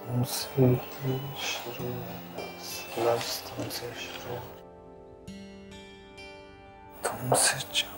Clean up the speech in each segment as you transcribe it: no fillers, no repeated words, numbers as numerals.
तुमसे ही शुरू, बस तुमसे शुरू, तुमसे जाऊं।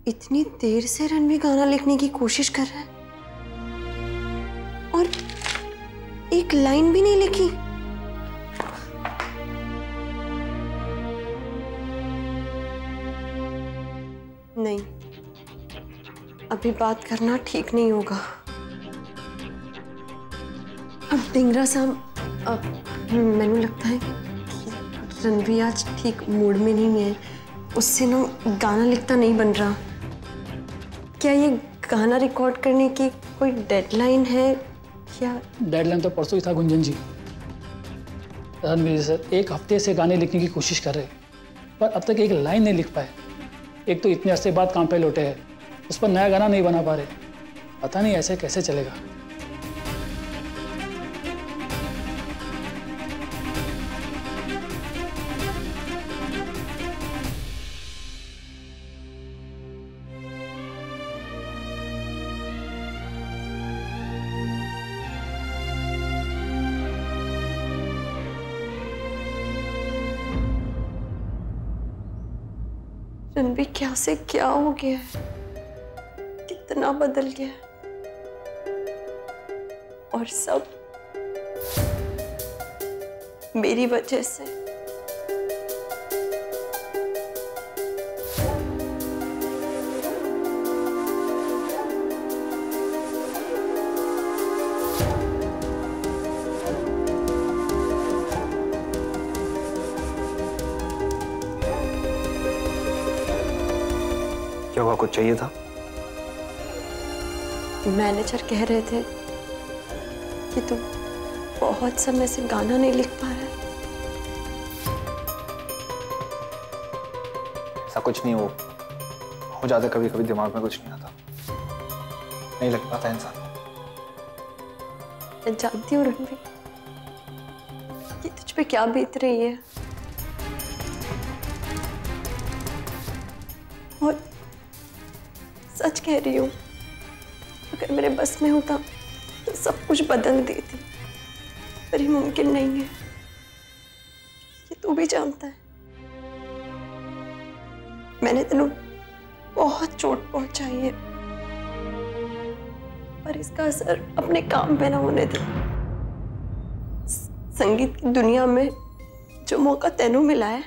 इतनी देर से रणवीर गाना लिखने की कोशिश कर रहा है और एक लाइन भी नहीं लिखी। नहीं, अभी बात करना ठीक नहीं होगा। अब ढिंगरा साहब, अब मैंने लगता है कि रणवीर आज ठीक मूड में नहीं है, उससे ना गाना लिखता नहीं बन रहा। क्या ये गाना रिकॉर्ड करने की कोई डेडलाइन है या? डेडलाइन तो परसों ही था गुंजन जी। रणवीर सर 1 हफ्ते से गाने लिखने की कोशिश कर रहे हैं, पर अब तक एक लाइन नहीं लिख पाए। एक तो इतने अरसे बाद काम पे लौटे हैं, उस पर नया गाना नहीं बना पा रहे। पता नहीं ऐसे कैसे चलेगा। रणवीर क्या से क्या हो गया है, कितना बदल गया है, और सब मेरी वजह से। क्या हुआ, कुछ चाहिए था? मैनेजर कह रहे थे कि तू बहुत समय से गाना नहीं लिख पा रहा है। ऐसा कुछ नहीं, हो जाता कभी कभी, दिमाग में कुछ नहीं आता, नहीं लग पाता इंसान। मैं जानती हूँ रणवीर कि तुझ पे क्या बीत रही है, और सच कह रही हूँ, अगर मेरे बस में होता तो सब कुछ बदल देती, पर ये मुमकिन नहीं है। ये तू भी जानता है। मैंने तेनू बहुत चोट पहुंचाई है, पर इसका असर अपने काम पे ना होने दे। संगीत की दुनिया में जो मौका तेनू मिला है,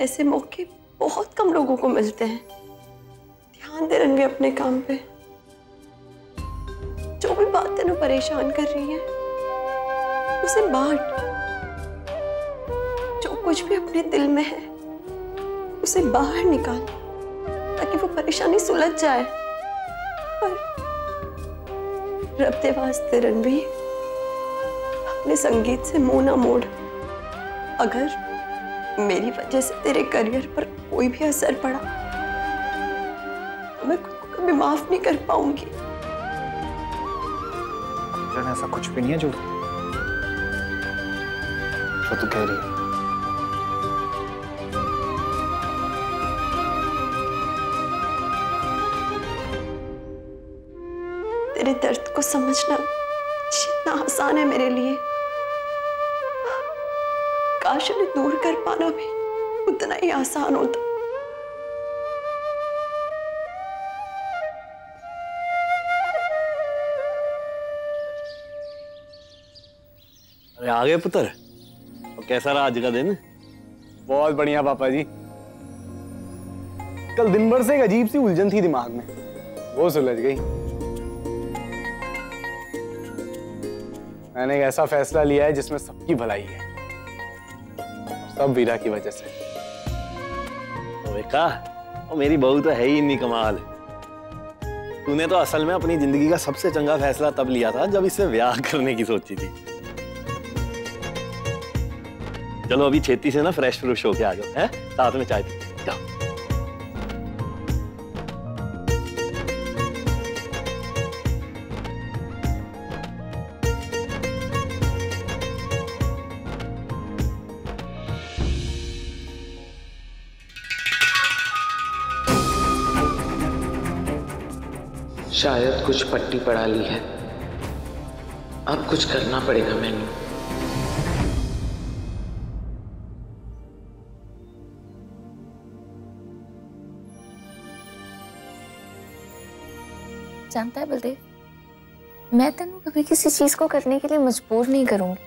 ऐसे मौके बहुत कम लोगों को मिलते हैं। ध्यान दे रणवीर अपने काम पे। जो भी बात तेनू परेशान कर रही है उसे बांट। जो कुछ भी अपने दिल में है उसे बाहर निकाल, ताकि वो परेशानी सुलझ जाए। पर रब दे वास्ते रणवीर, अपने संगीत से मुंह ना मोड़। अगर मेरी वजह से तेरे करियर पर कोई भी असर पड़ा तो मैं खुद को कभी माफ नहीं कर पाऊंगी। ऐसा कुछ भी नहीं है जो तू कह रही है। तेरे दर्द को समझना जितना आसान है मेरे लिए, काश उन्हें दूर कर पाना भी उतना ही आसान होता। अरे आ गए पुत्र, और कैसा रहा आज का दिन? बहुत बढ़िया पापा जी। कल दिन भर से एक अजीब सी उलझन थी दिमाग में, वो सुलझ गई। मैंने एक ऐसा फैसला लिया है जिसमें सबकी भलाई है, सब वीरा की वजह से। विका, और मेरी बहू तो है ही इतनी कमाल। तूने तो असल में अपनी जिंदगी का सबसे चंगा फैसला तब लिया था जब इससे ब्याह करने की सोची थी। चलो अभी छेती से ना फ्रेश फ्रूश होके आ जाओ, हैं? साथ में चाय पी जाओ। शायद कुछ पट्टी पड़ा ली है, अब कुछ करना पड़ेगा मैनू। जानता है बलदेव, मैं तेनू कभी किसी चीज को करने के लिए मजबूर नहीं करूंगी।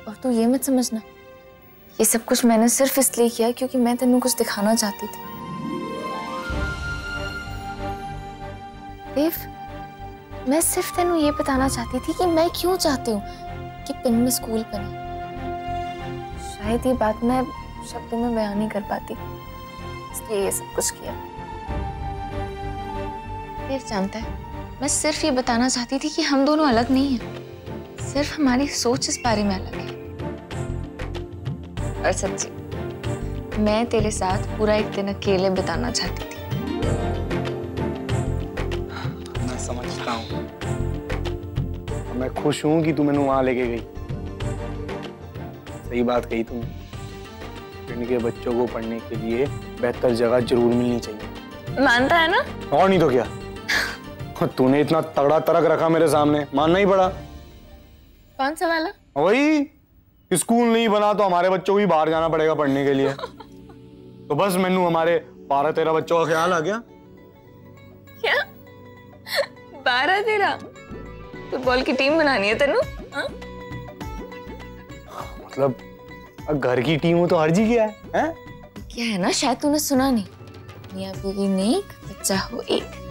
और तू ये मत समझना, ये सब कुछ मैंने सिर्फ इसलिए किया क्योंकि मैं तेनू कुछ दिखाना चाहती थी। देव, मैं सिर्फ तेनू ये बताना चाहती थी कि मैं क्यों चाहती हूँ कि पिन में स्कूल बने। शायद ये बात मैं शब्दों में बयान नहीं कर पाती, इसलिए ये सब कुछ किया। देव जानता है, मैं सिर्फ ये बताना चाहती थी कि हम दोनों अलग नहीं हैं, सिर्फ हमारी सोच इस बारे में अलग है। और सच्ची, मैं तेरे साथ पूरा एक दिन अकेले बिताना चाहती थी। मैं समझता हूँ, मैं खुश हूँ कि तू मैंने वहां लेके गई। सही बात कही तुमने, इनके बच्चों को पढ़ने के लिए बेहतर जगह जरूर मिलनी चाहिए। मानता है ना? और नहीं तो क्या। तूने इतना तगड़ा तर्क रखा मेरे सामने, मानना ही पड़ा। कौन सा वाला? वही, स्कूल नहीं बना तो हमारे बच्चों को भी बाहर जाना पड़ेगा पढ़ने के लिए। तो बस मैनू हमारे 12-13 बच्चों का ख्याल आ गया। क्या 12-13? फुटबॉल की टीम बनानी है तेनू? मतलब घर की टीम हो तो अर्जी क्या है? क्या है ना, शायद तूने सुना नहीं, मियां बीवी नेक बच्चा हो एक।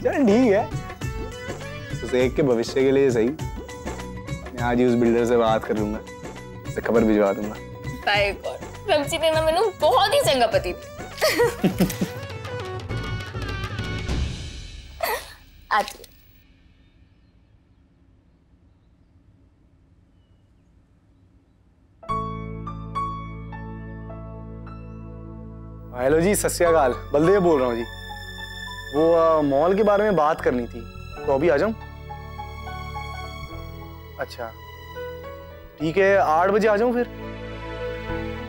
चल ठीक है, उसे एक के भविष्य के लिए सही। मैं आज ही उस बिल्डर से बात कर लूंगा, उसे खबर भिजवा दूंगा। सब्जी ने ना मैंने बहुत ही चंगा पति दी। आज हेलो जी, सत श्री अकाल, बलदेव बोल रहा हूँ जी। वो मॉल के बारे में बात करनी थी, तो अभी आ जाऊं? अच्छा ठीक है, 8 बजे आ जाऊं फिर?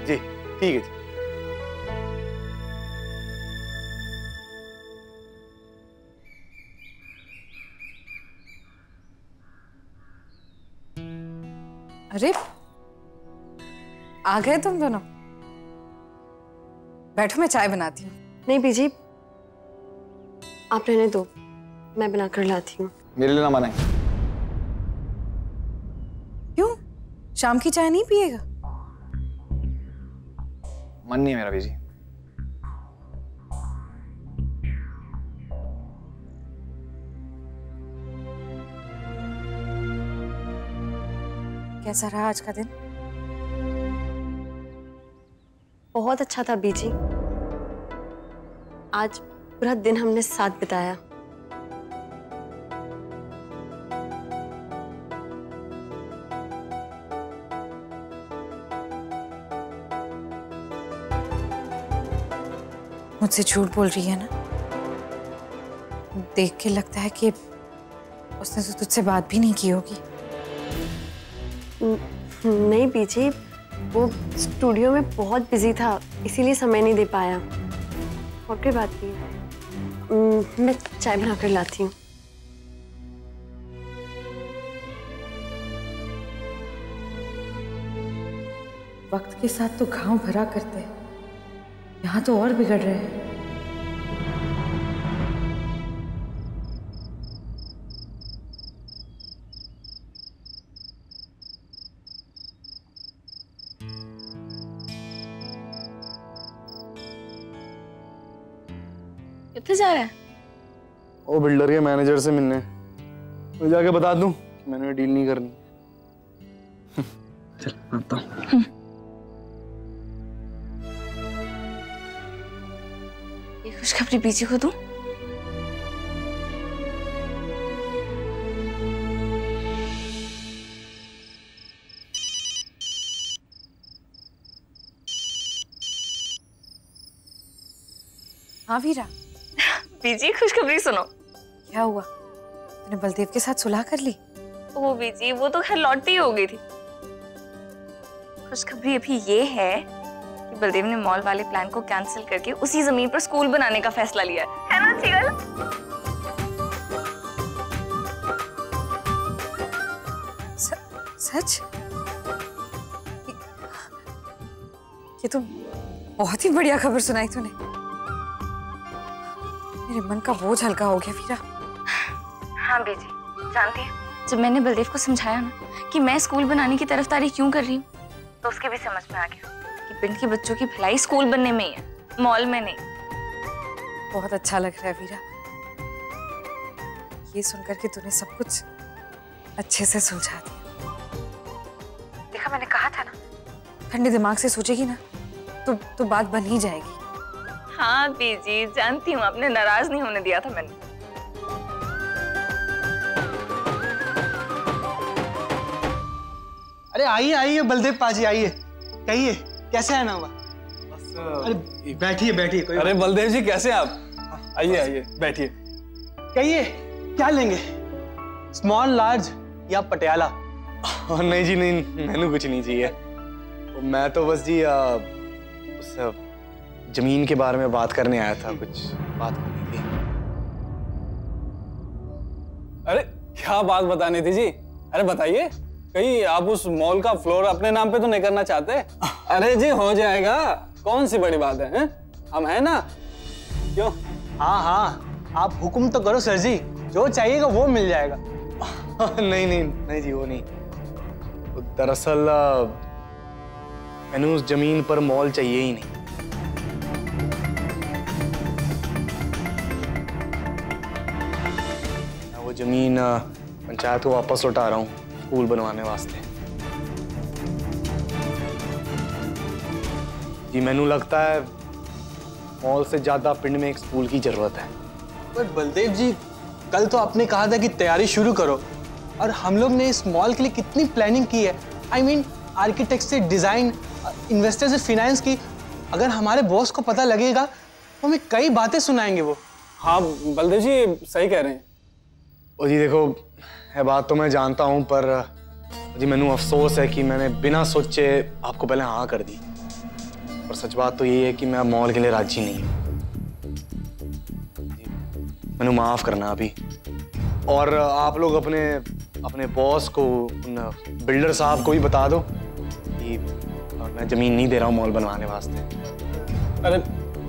जी ठीक है जी। अरे आ गए तुम दोनों? बैठो, मैं चाय बनाती हूँ। नहीं बीजी, आप रहने दो, मैं बना कर लाती हूँ। मेरे लिए ना बनाए। क्यों, शाम की चाय नहीं पिएगा? मन नहीं है मेरा बीजी। कैसा रहा आज का दिन? बहुत अच्छा था बीजी, आज पूरा दिन हमने साथ बिताया। मुझसे झूठ बोल रही है ना? देख के लगता है कि उसने तो तुझसे बात भी नहीं की होगी। नहीं बीजी, वो स्टूडियो में बहुत बिजी था, इसीलिए समय नहीं दे पाया। और कोई बात नहीं, मैं चाय बना कर लाती हूँ। वक्त के साथ तो घाव भरा करते हैं, यहाँ तो और बिगड़ रहे हैं। कितने जा रहा है? वो बिल्डर के मैनेजर से मिलने। तो जाके बता दूं कि मैंने डील नहीं करनी। चल आता हूँ। ये खुशखबरी बीजी को दूं? हाँ वीरा, बीजी खुशखबरी सुनो। क्या हुआ? तूने बलदेव के साथ सुलह कर ली? ओ बीजी, वो तो खैर लौटती हो गई थी। खुशखबरी अभी ये है कि बलदेव ने मॉल वाले प्लान को कैंसिल करके उसी जमीन पर स्कूल बनाने का फैसला लिया है ना अच्छी गल? सच? ये तो बहुत ही बढ़िया खबर सुनाई तूने। मेरे मन का बोझ हल्का हो गया वीरा। हाँ बीजी, जानती है, जब मैंने बलदेव को समझाया ना कि मैं स्कूल बनाने की तरफदारी क्यों कर रही हूँ, तो उसके भी समझ में आ गया कि पिंड के बच्चों की भलाई स्कूल बनने में ही है, मॉल में नहीं। बहुत अच्छा लग रहा है वीरा, ये सुनकर कि तूने सब कुछ अच्छे से सुलझा दिया। देखा, मैंने कहा था ना, ठंडे दिमाग से सोचेगी ना तो बात बन ही जाएगी। हाँ बीजी, जानती हूँ, आपने नाराज नहीं होने दिया था मैंने। अरे आइए आइए बलदेव पाजी, आइए, कहिए कैसे आना हुआ? अरे बैठिए बैठिए। कोई अरे बलदेव जी कैसे हैं आप? आइए आइए बैठिए। कहिए क्या लेंगे, स्मॉल लार्ज या पटियाला? नहीं जी नहीं, मैंने कुछ नहीं चाहिए। मैं तो बस जी उस जमीन के बारे में बात करने आया था, कुछ बात करनी थी। अरे क्या बात बतानी थी जी? अरे बताइए, कहीं आप उस मॉल का फ्लोर अपने नाम पे तो नहीं करना चाहते? अरे जी हो जाएगा, कौन सी बड़ी बात है? हम हैं ना, क्यों? हाँ हाँ, आप हुक्म तो करो सर जी, जो चाहिएगा वो मिल जाएगा। नहीं नहीं नहीं जी, वो नहीं। दरअसल मैंने उस जमीन पर मॉल चाहिए ही नहीं। मैं वो जमीन पंचायत को वापस लौटा रहा हूँ स्कूल बनवाने वास्ते। जी मैनू लगता है मॉल से ज्यादा पिंड में एक स्कूल की जरूरत है। पर बलदेव जी, कल तो आपने कहा था कि तैयारी शुरू करो, और हम लोग ने इस मॉल के लिए कितनी प्लानिंग की है। आई मीन आर्किटेक्ट से डिजाइन, इन्वेस्टर से फाइनेंस की। अगर हमारे बॉस को पता लगेगा तो हमें कई बातें सुनाएंगे वो। हाँ बलदेव जी सही कह रहे हैं। ओ जी देखो, है बात तो मैं जानता हूँ, पर जी मैनू अफसोस है कि मैंने बिना सोचे आपको पहले हाँ कर दी। पर सच बात तो ये है कि मैं मॉल के लिए राजी नहीं हूँ। मैनू माफ करना अभी। और आप लोग अपने बॉस को, उन बिल्डर साहब को भी बता दो कि मैं जमीन नहीं दे रहा हूँ मॉल बनवाने वास्ते। अरे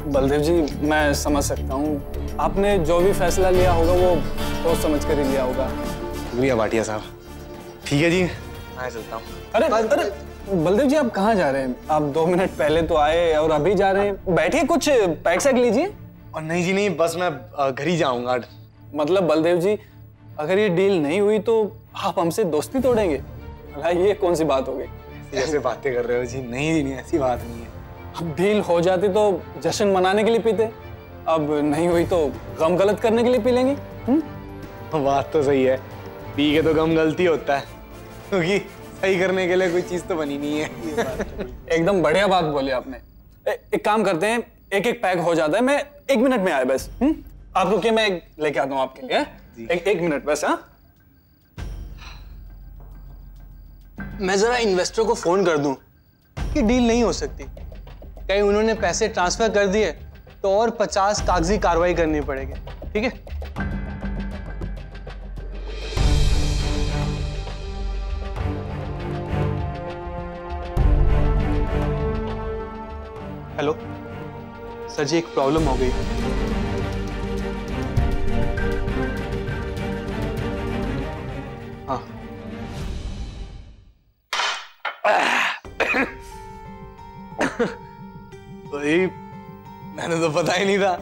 बलदेव जी, मैं समझ सकता हूँ, आपने जो भी फैसला लिया होगा वो सोच समझ कर ही लिया होगा। शुक्रिया भाटिया साहब। ठीक है जी, मैं चलता हूँ। अरे अरे बलदेव जी, आप कहाँ जा रहे हैं? आप 2 मिनट पहले तो आए और अभी जा रहे हैं। बैठिए, कुछ पैक सैक लीजिए। और नहीं जी नहीं, बस मैं घर ही जाऊंगा। मतलब बलदेव जी, अगर ये डील नहीं हुई तो आप हमसे दोस्ती तोड़ेंगे? ये कौन सी बात हो गई? ऐसे बातें कर रहे हो जी? नहीं जी नहीं, ऐसी बात नहीं है। अब डील हो जाती तो जश्न मनाने के लिए पीते, अब नहीं हुई तो गम गलत करने के लिए पी लेंगे। बात तो सही है, पी के तो गम गलती होता है, क्योंकि सही करने के लिए कोई चीज तो बनी नहीं है। एकदम बढ़िया बात बोली आपने। एक काम करते हैं, एक एक पैक हो जाता है। मैं 1 मिनट में आया बस। आप रुकिए, मैं लेके आता हूँ आपके लिए। एक मिनट बस। हाँ, मैं जरा इन्वेस्टर को फोन कर दूं कि डील नहीं हो सकती। कहीं उन्होंने पैसे ट्रांसफर कर दिए तो और 50 कागजी कार्रवाई करनी पड़ेगी। ठीक है? हेलो सर जी, एक प्रॉब्लम हो गई। हाँ तो ये मैंने तो पता ही नहीं था।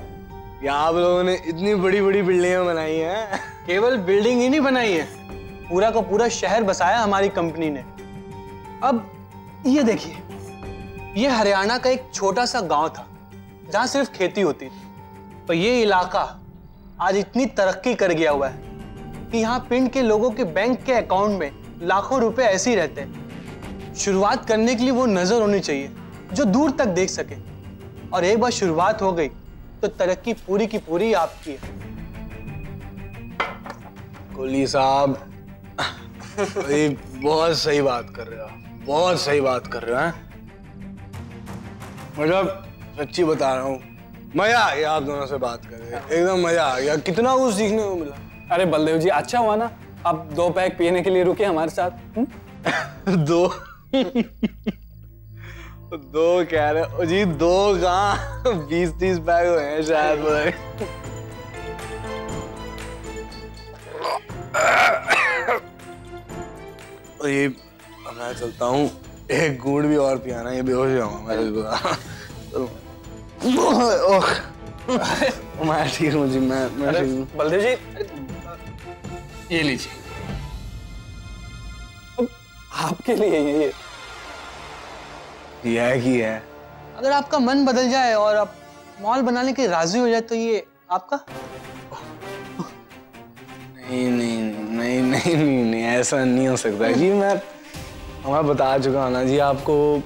कि आप लोगों ने इतनी बड़ी बड़ी बिल्डिंगें बनाई हैं। केवल बिल्डिंग ही नहीं बनाई है, पूरा का पूरा शहर बसाया हमारी कंपनी ने। अब ये देखिए, ये हरियाणा का एक छोटा सा गांव था जहां सिर्फ खेती होती थी, तो ये इलाका आज इतनी तरक्की कर गया हुआ है कि यहाँ पिंड के लोगों के बैंक के अकाउंट में लाखों रुपए ऐसे ही रहते हैं। शुरुआत करने के लिए वो नजर होनी चाहिए जो दूर तक देख सके, और एक बार शुरुआत हो गई तो तरक्की पूरी की पूरी आपकी है। कोहली साहब, ये बहुत सही बात कर रहे हो, बहुत सही बात कर रहे हो हैं। मतलब सच्ची बता रहा हूँ, मजा आ गया आप दोनों से बात करके, एकदम मजा आ गया। कितना कुछ सीखने को मिला। अरे बलदेव जी, अच्छा हुआ ना आप 2 पैक पीने के लिए रुके हमारे साथ। दो दो कह रहे हो जी? 2 कहाँ, 20-30 पैक हुए हैं शायद। ये मैं चलता हूँ, एक घूंट भी और पियाना, ये बेहोश जाऊंगा मैं। मैं ठीक हूँ जी, मैं ठीक हूँ। बलदेव जी, ये लीजिए, आपके लिए ये है। अगर आपका मन बदल जाए और आप मॉल बनाने के राजी हो जाए तो ये आपका। नहीं, ऐसा नहीं हो सकता जी। मैं बता चुका हूँ ना जी आपको,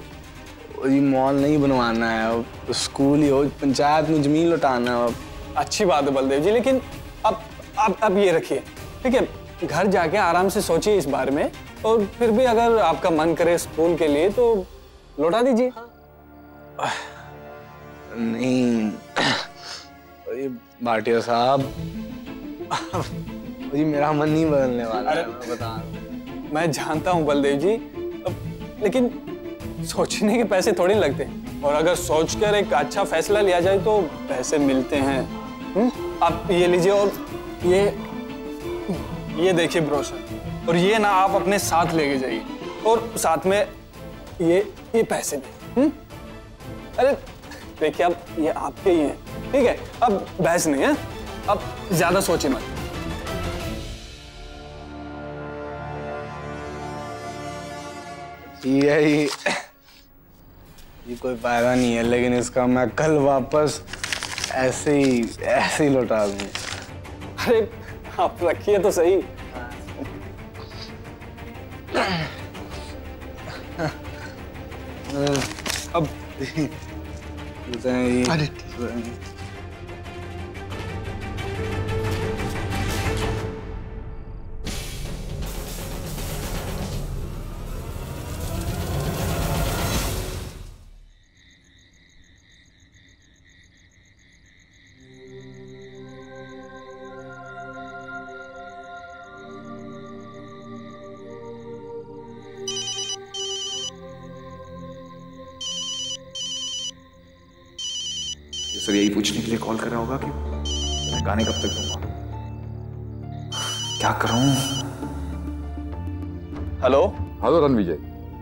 ये मॉल नहीं बनवाना है, स्कूल ही हो, पंचायत में जमीन लौटाना है। अच्छी बात है बलदेव जी, लेकिन अब ये रखिए, ठीक है? घर जाके आराम से सोचिए इस बारे में, और फिर भी अगर आपका मन करे स्कूल के लिए तो लौटा दीजिए। नहीं भाटिया साहब, जी मेरा मन नहीं बदलने वाला है, मैं बता रहा हूं। मैं जानता हूँ बलदेव जी, लेकिन सोचने के पैसे थोड़ी लगते, और अगर सोचकर एक अच्छा फैसला लिया जाए तो पैसे मिलते हैं। आप ये लीजिए, और ये देखिए ब्रोशर, और ये ना आप अपने साथ लेके जाइए, और साथ में ये पैसे भी। अरे देखिए, अब ये आपके ही हैं, ठीक है? अब बहस नहीं है, अब ज्यादा सोचिए मत। ये कोई फायदा नहीं है, लेकिन इसका मैं कल वापस ऐसे ही लौटा दूँ। अरे आप रखिए तो सही। अब अरे सर यही पूछने के लिए कॉल कर रहा होगा कि मैं गाने कब तक दूंगा, क्या करूं? हेलो हेलो रणविजय,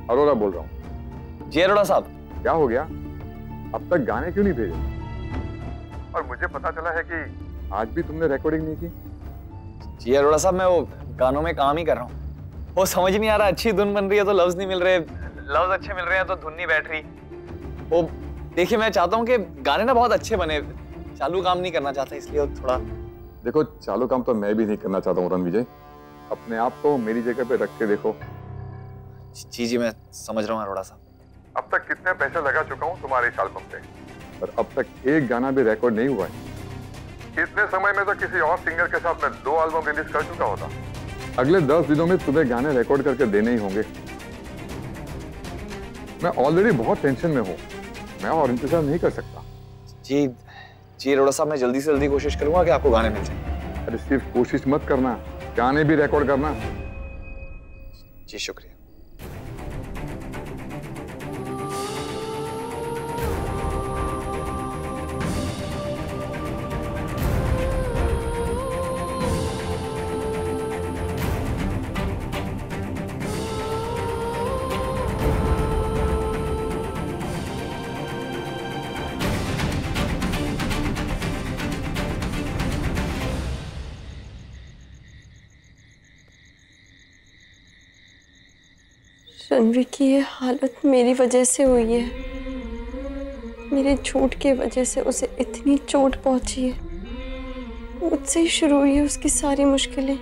अरोरा बोल रहा हूँ। जी अरोरा साहब। क्या हो गया, अब तक गाने क्यों नहीं भेजे? और मुझे पता चला है कि आज भी तुमने रिकॉर्डिंग नहीं की। जी अरोरा साहब, मैं वो गानों में काम ही कर रहा हूँ। वो समझ नहीं आ रहा, अच्छी धुन बन रही है तो लफ्ज नहीं मिल रहे, लफ्ज अच्छे मिल रहे हैं तो धुन नहीं बैठ रही। वो देखिए, मैं चाहता हूँ कि गाने ना बहुत अच्छे बने, चालू काम नहीं करना चाहता, इसलिए थोड़ा। देखो, चालू काम तो मैं भी नहीं करना चाहता हूँ रणविजय, अपने आप को मेरी जगह पे रख के देखो। जी मैं समझ रहा हूँ अरोड़ा साहब। अब तक कितने पैसे लगा चुका हूँ तुम्हारे इस एल्बम पे, पर अब तक एक गाना भी रिकॉर्ड नहीं हुआ है। इतने समय में तो किसी और सिंगर के साथ मैं 2 एल्बम रिलीज कर चुका होता। अगले 10 दिनों में तुम्हें गाने रिकॉर्ड करके देने ही होंगे। मैं ऑलरेडी बहुत टेंशन में हूँ, मैं और इंतजार नहीं कर सकता। जी अरोड़ा साहब, मैं जल्दी से जल्दी कोशिश करूंगा कि आपको गाने मिल जाए। अरे सिर्फ कोशिश मत करना, गाने भी रिकॉर्ड करना। जी शुक्रिया। रणवीर की ये हालत मेरी वजह से हुई है। मेरे झूठ की वजह से उसे इतनी चोट पहुंची है। मुझसे ही शुरू हुई है उसकी सारी मुश्किलें।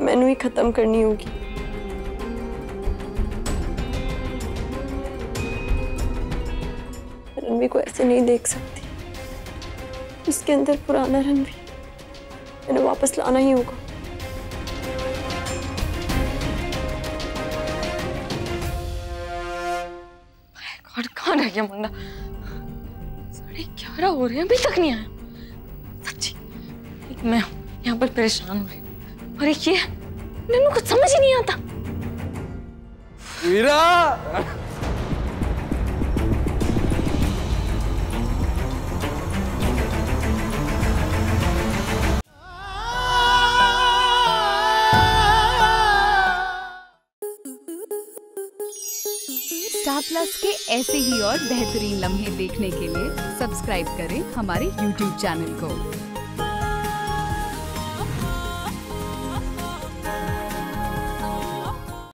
मैनू ही खत्म करनी होगी। रणवीर को ऐसे नहीं देख सकती। उसके अंदर पुराना रणवीर मैंने वापस लाना ही होगा। गॉड, कहाँ रह गया मुंडा? 11:30 हो रहे हैं, अभी तक नहीं आया। सच्ची एक मैं यहाँ पर परेशान हो रही हूँ और एक ये नन्नू कुछ समझ ही नहीं आता। वीरा, स्टार प्लस के ऐसे ही और बेहतरीन लम्हे देखने के लिए सब्सक्राइब करें हमारे YouTube चैनल को।